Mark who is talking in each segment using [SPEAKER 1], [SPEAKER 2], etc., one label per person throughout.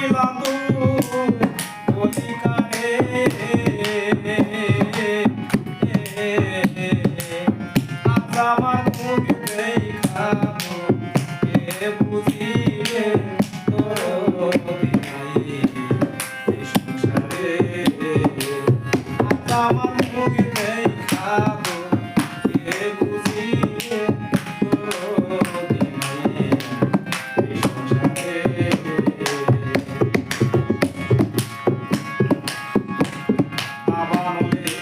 [SPEAKER 1] কইলা তুই বলি কারে আজ আমার মুখ দেখাবো কে বুঝিবে তোর নাই এই সংসারে আজ আমার মুখ দেখাবো কে বুঝিবে তোর নাই এই সংসারে বাবা বলে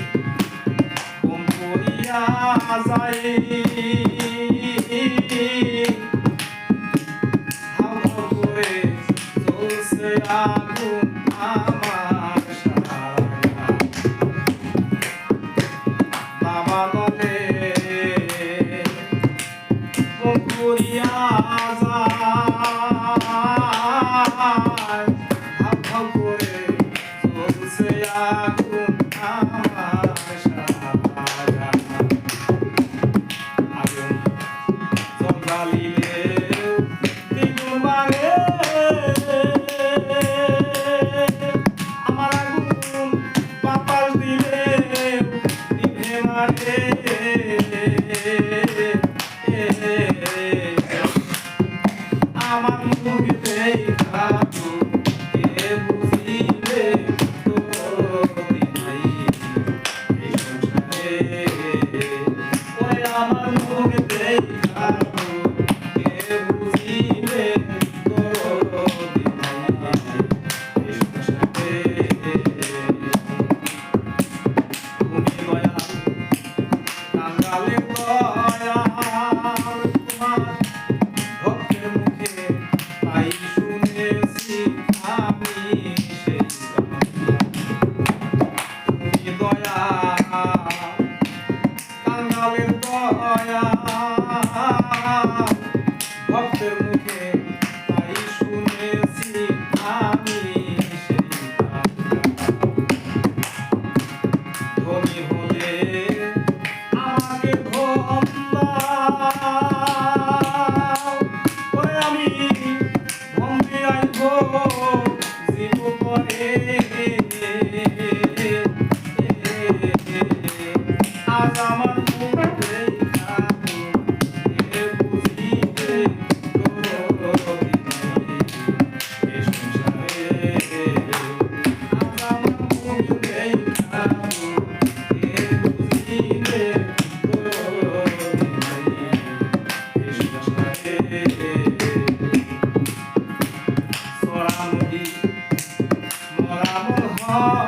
[SPEAKER 1] ঘুম করিয়া যায় হাওয়া করে জ্বলছে আগুন আমার সারা বাবা বলে ঘুম করিয়া যায় হাওয়া করে জ্বলছে আগুন আমার সারা আগুন জ্বালিলে দ্বিগুণ বাড়ে আমার আগুন বাতাস দিলে নিভে মারে আমার মুখ দেখাবো কে বুঝিবে তোর নাই এই সংসারে ওই আমার মুখ দেখাবো কে বুঝিবে তোর নাই এই সংসারে তুমি দয়াল কাঙ্গালে দয়াল তোমার ভক্তের মুখে তাই শুনেছি আমি সেই তুমি দয়াল কাঙ্গালের দয়াল ভক্তের মুখে তাই শুনেছি আমি সেই ধনী হলে আমাকে ধন দাও ওরে আমি ভঙ্গে আইব জীব পরে আজ আমার মুখ দেখাবো কে বুঝিবে তোর নাই এই সংসারে আজ আমার মুখ দেখাবো কে বুঝিবে তোর নাই এই সংসারে সরা নদী মরা মন